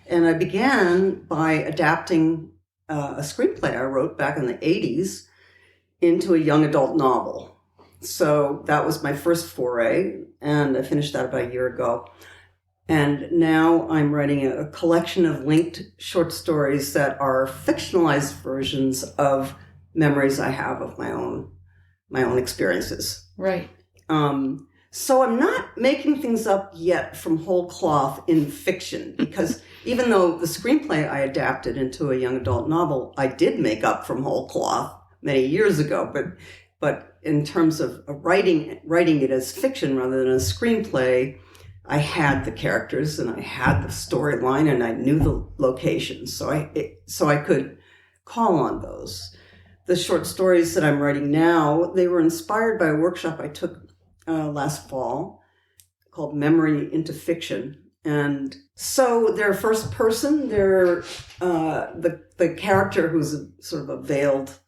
[SPEAKER 3] And I began by adapting a screenplay I wrote back in the 80s into a young adult novel. So that was my first foray, and I finished that about a year ago. And now I'm writing a collection of linked short stories that are fictionalized versions of memories I have of my own experiences.
[SPEAKER 1] Right.
[SPEAKER 3] So I'm not making things up yet from whole cloth in fiction, because even though the screenplay I adapted into a young adult novel, I did make up from whole cloth many years ago, but in terms of writing it as fiction rather than a screenplay, I had the characters and I had the storyline and I knew the locations, so I could call on those. The short stories that I'm writing now, they were inspired by a workshop I took last fall called Memory into Fiction. And so they're first person. They're the character who's sort of a veiled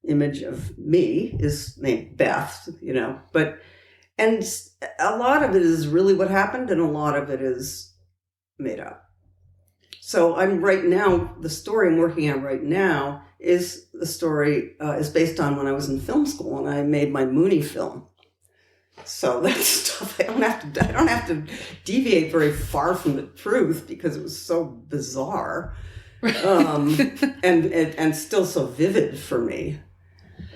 [SPEAKER 3] image of me is named Beth, and a lot of it is really what happened and a lot of it is made up. So the story I'm working on right now is based on when I was in film school and I made my Mooney film. So that's stuff I don't have to deviate very far from the truth because it was so bizarre, and still so vivid for me.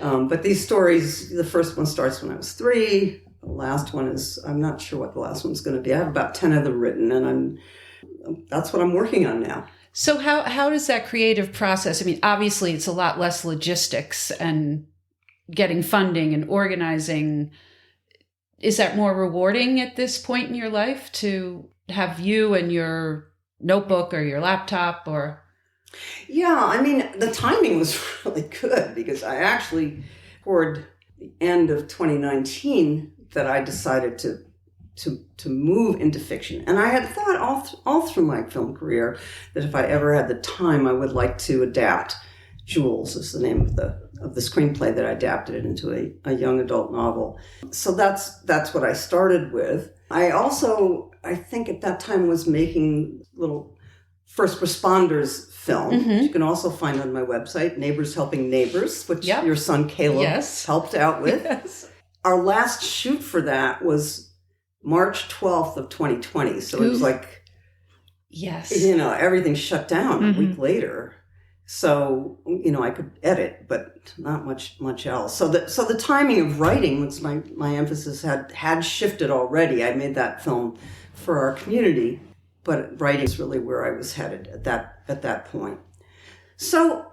[SPEAKER 3] But these stories, the first one starts when I was 3. The last one I'm not sure what the last one's going to be. I have about 10 of them written, and that's what I'm working on now.
[SPEAKER 1] So how does that creative process? Obviously it's a lot less logistics and getting funding and organizing. Is that more rewarding at this point in your life to have you and your notebook or your laptop or?
[SPEAKER 3] Yeah, the timing was really good because I actually, toward the end of 2019, that I decided to move into fiction. And I had thought all through my film career that if I ever had the time, I would like to adapt. Jules is the name of the screenplay that I adapted it into a young adult novel. So that's what I started with. I also, I think at that time, was making little first responders film, which you can also find on my website, Neighbors Helping Neighbors, which your son Caleb helped out with.
[SPEAKER 1] Yes.
[SPEAKER 3] Our last shoot for that was March 12th of 2020. So it was like, everything shut down a week later. So, I could edit, but not much else. So the timing of writing, was my emphasis had shifted already. I made that film for our community, but writing is really where I was headed at that point. So,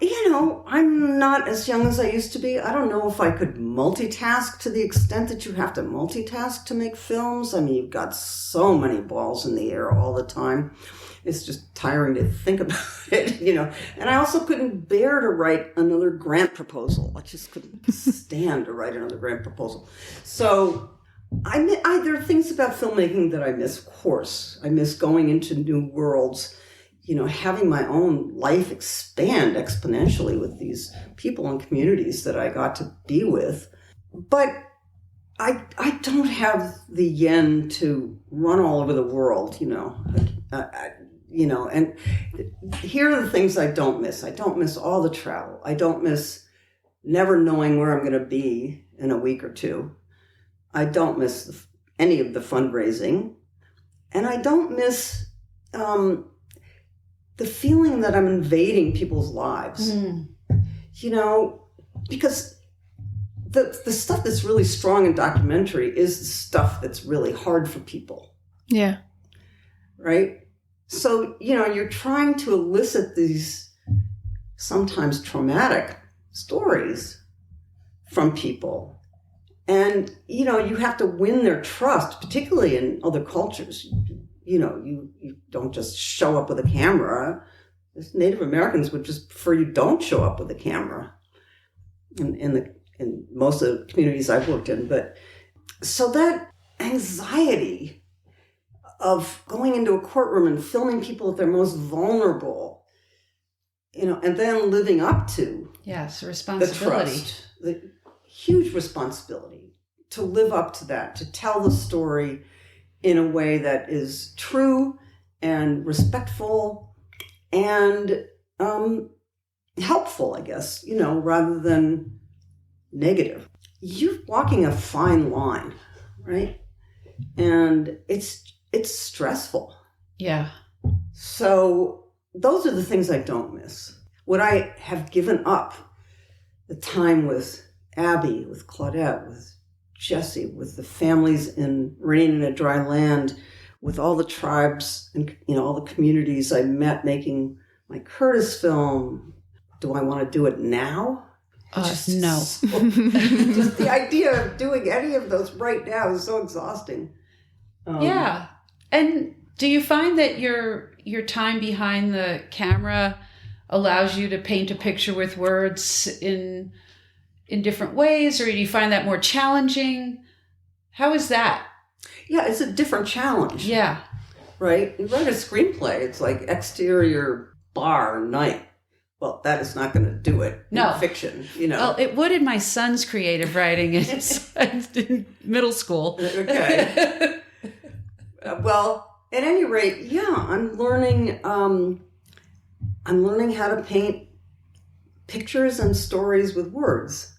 [SPEAKER 3] I'm not as young as I used to be. I don't know if I could multitask to the extent that you have to multitask to make films. You've got so many balls in the air all the time. It's just tiring to think about it, And I also couldn't bear to write another grant proposal. I just couldn't stand to write another grant proposal. So there are things about filmmaking that I miss, of course. I miss going into new worlds having my own life expand exponentially with these people and communities that I got to be with. But I don't have the yen to run all over the world, and here are the things I don't miss. I don't miss all the travel. I don't miss never knowing where I'm going to be in a week or two. I don't miss any of the fundraising. And I don't miss the feeling that I'm invading people's lives, because the stuff that's really strong in documentary is the stuff that's really hard for people.
[SPEAKER 2] Yeah.
[SPEAKER 3] Right? So, you're trying to elicit these sometimes traumatic stories from people. And, you have to win their trust, particularly in other cultures. You don't just show up with a camera. Native Americans would just prefer you don't show up with a camera in most of the communities I've worked in. But so that anxiety of going into a courtroom and filming people at their most vulnerable, and then living up to
[SPEAKER 1] responsibility.
[SPEAKER 3] The trust, the huge responsibility to live up to that, to tell the story in a way that is true and respectful and helpful, I guess, rather than negative. You're walking a fine line, right? And it's stressful.
[SPEAKER 1] Yeah.
[SPEAKER 3] So those are the things I don't miss. What I have given up, the time with Abby, with Claudette, with Jesse, with the families in Rain in a Dry Land, with all the tribes and all the communities I met making my Curtis film. Do I want to do it now?
[SPEAKER 1] No.
[SPEAKER 3] Just the idea of doing any of those right now is so exhausting.
[SPEAKER 1] Yeah. And do you find that your time behind the camera allows you to paint a picture with words in different ways, or do you find that more challenging? How is that?
[SPEAKER 3] Yeah, it's a different challenge.
[SPEAKER 1] Yeah.
[SPEAKER 3] Right? You write a screenplay, it's like exterior bar night. Well, that is not going to do it in fiction,
[SPEAKER 1] Well, it would in my son's creative writing in middle school.
[SPEAKER 3] Okay. Well, at any rate, I'm learning how to paint pictures and stories with words.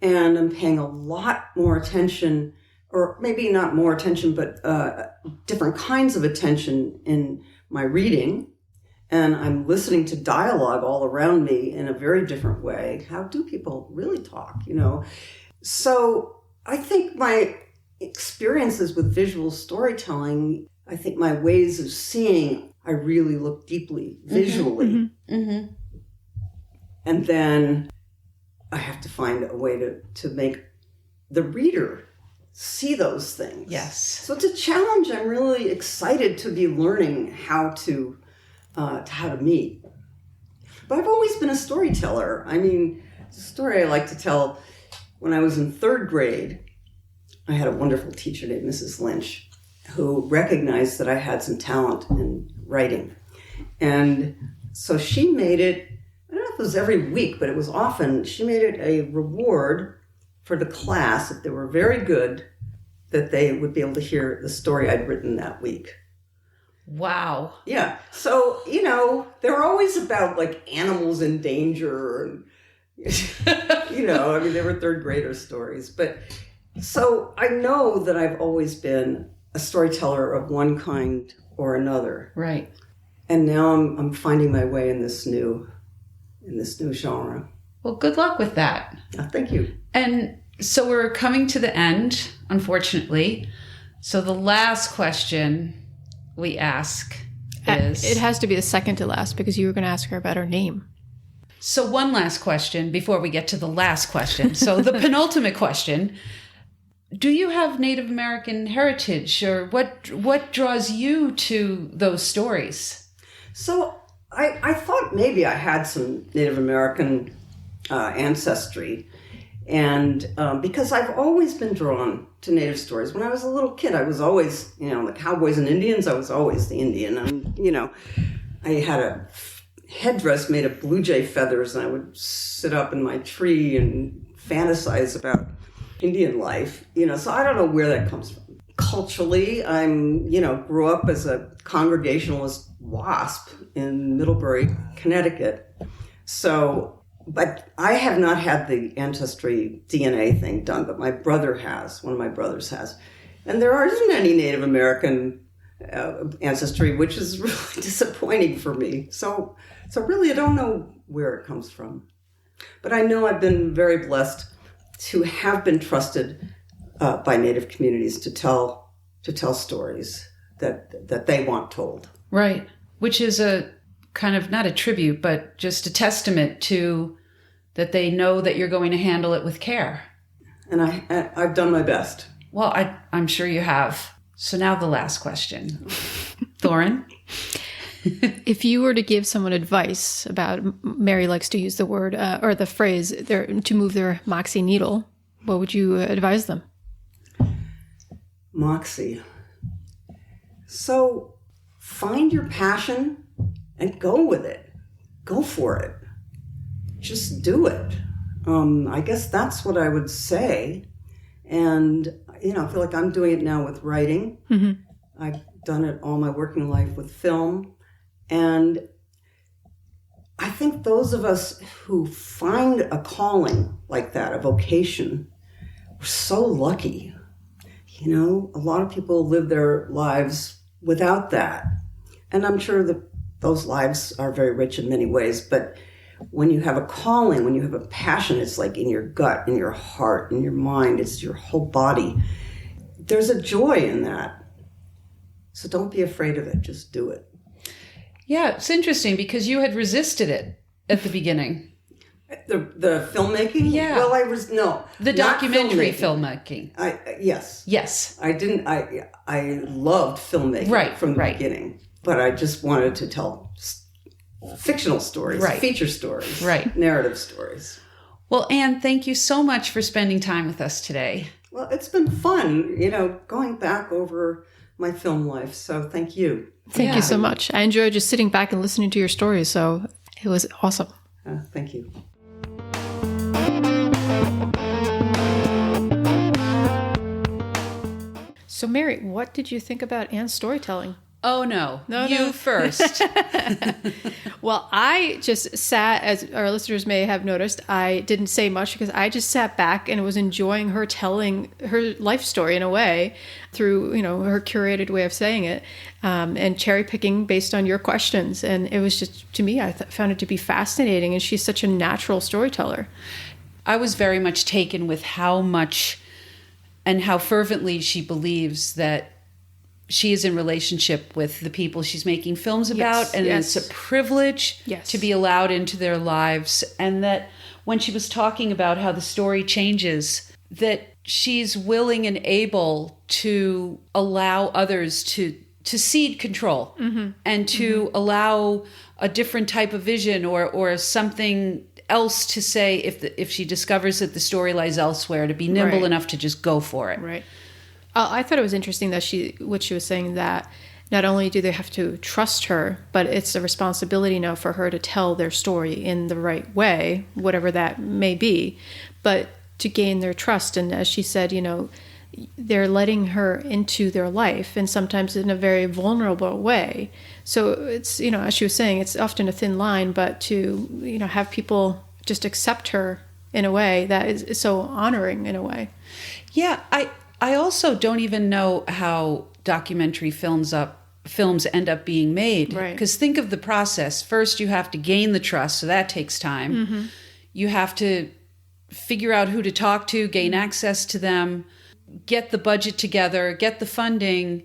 [SPEAKER 3] And I'm paying a lot more attention, or maybe not more attention, but different kinds of attention in my reading. And I'm listening to dialogue all around me in a very different way. How do people really talk, So I think my experiences with visual storytelling, I think my ways of seeing, I really look deeply visually.
[SPEAKER 2] Mm-hmm. Mm-hmm.
[SPEAKER 3] And then I have to find a way to make the reader see those things.
[SPEAKER 1] Yes.
[SPEAKER 3] So it's a challenge. I'm really excited to be learning how to meet. But I've always been a storyteller. I mean, it's a story I like to tell. When I was in third grade, I had a wonderful teacher named Mrs. Lynch who recognized that I had some talent in writing. And so she made it, I don't know if it was every week, but it was often, she made it a reward for the class, if they were very good, that they would be able to hear the story I'd written that week.
[SPEAKER 1] Wow.
[SPEAKER 3] Yeah. So, they're always about like animals in danger and, they were third grader stories. But so I know that I've always been a storyteller of one kind or another.
[SPEAKER 1] Right.
[SPEAKER 3] And now I'm finding my way in this new genre.
[SPEAKER 1] Well, good luck with that.
[SPEAKER 3] Thank you.
[SPEAKER 1] And so we're coming to the end, unfortunately. So the last question we ask is...
[SPEAKER 2] It has to be the second to last because you were going to ask her about her name.
[SPEAKER 1] So one last question before we get to the last question. So the penultimate question, do you have Native American heritage, or what draws you to those stories?
[SPEAKER 3] So I thought maybe I had some Native American ancestry. And because I've always been drawn to Native stories. When I was a little kid, I was always, the cowboys and Indians, I was always the Indian. I had a headdress made of blue jay feathers, and I would sit up in my tree and fantasize about Indian life, so I don't know where that comes from. Culturally, grew up as a Congregationalist WASP in Middlebury, Connecticut. So, but I have not had the ancestry DNA thing done, but my brother has, one of my brothers has. And there isn't any Native American ancestry, which is really disappointing for me. So really, I don't know where it comes from. But I know I've been very blessed to have been trusted by Native communities to tell stories that they want told.
[SPEAKER 1] Right. Which is a kind of not a tribute, but just a testament to that they know that you're going to handle it with care.
[SPEAKER 3] And I've done my best.
[SPEAKER 1] Well, I'm sure you have. So now the last question. Thorin?
[SPEAKER 2] If you were to give someone advice about, Mary likes to use the word or the phrase, to move their Moxie needle, what would you advise them?
[SPEAKER 3] Moxie. So find your passion and go with it. Go for it. Just do it. I guess that's what I would say. And, I feel like I'm doing it now with writing. Mm-hmm. I've done it all my working life with film. And I think those of us who find a calling like that, a vocation, we're so lucky. A lot of people live their lives without that. And I'm sure that those lives are very rich in many ways. But when you have a calling, when you have a passion, it's like in your gut, in your heart, in your mind, it's your whole body. There's a joy in that. So don't be afraid of it. Just do it.
[SPEAKER 1] Yeah, it's interesting because you had resisted it at the beginning.
[SPEAKER 3] The filmmaking?
[SPEAKER 1] Yeah.
[SPEAKER 3] Well,
[SPEAKER 1] the documentary filmmaking.
[SPEAKER 3] Yes.
[SPEAKER 1] Yes.
[SPEAKER 3] I didn't. I loved filmmaking from the beginning, but I just wanted to tell fictional stories, feature stories, narrative stories.
[SPEAKER 1] Well, Anne, thank you so much for spending time with us today.
[SPEAKER 3] Well, it's been fun, going back over my film life. So thank you.
[SPEAKER 2] Thank you so much. I enjoyed just sitting back and listening to your stories. So it was awesome.
[SPEAKER 3] Thank you.
[SPEAKER 2] So, Mary, what did you think about Anne's storytelling?
[SPEAKER 1] Oh, no. You first.
[SPEAKER 2] Well, I just sat, as our listeners may have noticed, I didn't say much because I just sat back and was enjoying her telling her life story in a way through, her curated way of saying it, and cherry picking based on your questions. And it was just, to me, I found it to be fascinating. And she's such a natural storyteller.
[SPEAKER 1] I was very much taken with how much and how fervently she believes that she is in relationship with the people she's making films about. And it's a privilege to be allowed into their lives. And that when she was talking about how the story changes, that she's willing and able to allow others to cede control and to allow a different type of vision or something else to say if she discovers that the story lies elsewhere, to be nimble enough to just go for it.
[SPEAKER 2] Right. I thought it was interesting that she was saying that not only do they have to trust her, but it's a responsibility now for her to tell their story in the right way, whatever that may be, but to gain their trust. And as she said, they're letting her into their life, and sometimes in a very vulnerable way. So it's, as she was saying, it's often a thin line, but to, have people just accept her in a way that is so honoring in a way.
[SPEAKER 1] Yeah, I also don't even know how documentary films end up being made.
[SPEAKER 2] Right.
[SPEAKER 1] Because think of the process. First, you have to gain the trust, so that takes time. Mm-hmm. You have to figure out who to talk to, gain access to them, get the budget together, get the funding,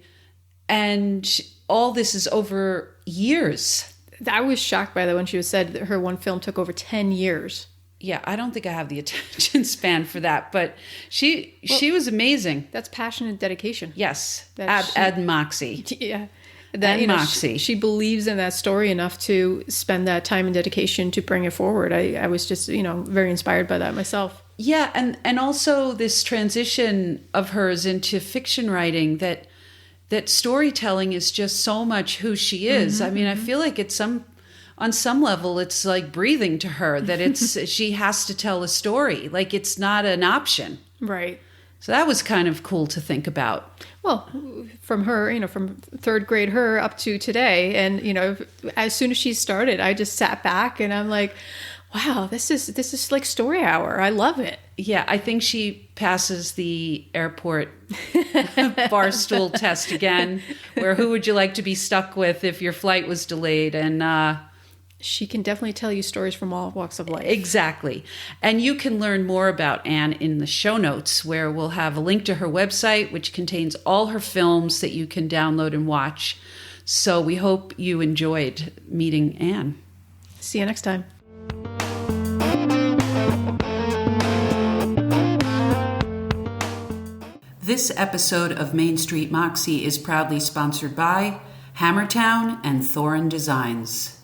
[SPEAKER 1] and all this is over years.
[SPEAKER 2] I was shocked by that when she said that her one film took over 10 years.
[SPEAKER 1] Yeah, I don't think I have the attention span for that, but she was amazing.
[SPEAKER 2] That's passion and dedication.
[SPEAKER 1] Yes, add Moxie.
[SPEAKER 2] Yeah.
[SPEAKER 1] That Moxie.
[SPEAKER 2] She believes in that story enough to spend that time and dedication to bring it forward. I was just, very inspired by that myself.
[SPEAKER 1] Yeah, and also this transition of hers into fiction writing, that that storytelling is just so much who she is. I mean, I feel like on some level, it's like breathing to her, that she has to tell a story. Like, it's not an option.
[SPEAKER 2] Right.
[SPEAKER 1] So that was kind of cool to think about.
[SPEAKER 2] Well, from her, from third grade her up to today. And, as soon as she started, I just sat back and I'm like, wow, this is like story hour. I love it.
[SPEAKER 1] Yeah, I think she passes the airport barstool test again, where who would you like to be stuck with if your flight was delayed? And
[SPEAKER 2] she can definitely tell you stories from all walks of life.
[SPEAKER 1] Exactly. And you can learn more about Anne in the show notes, where we'll have a link to her website, which contains all her films that you can download and watch. So we hope you enjoyed meeting Anne.
[SPEAKER 2] See you next time.
[SPEAKER 1] This episode of Main Street Moxie is proudly sponsored by Hammertown and Thorin Designs.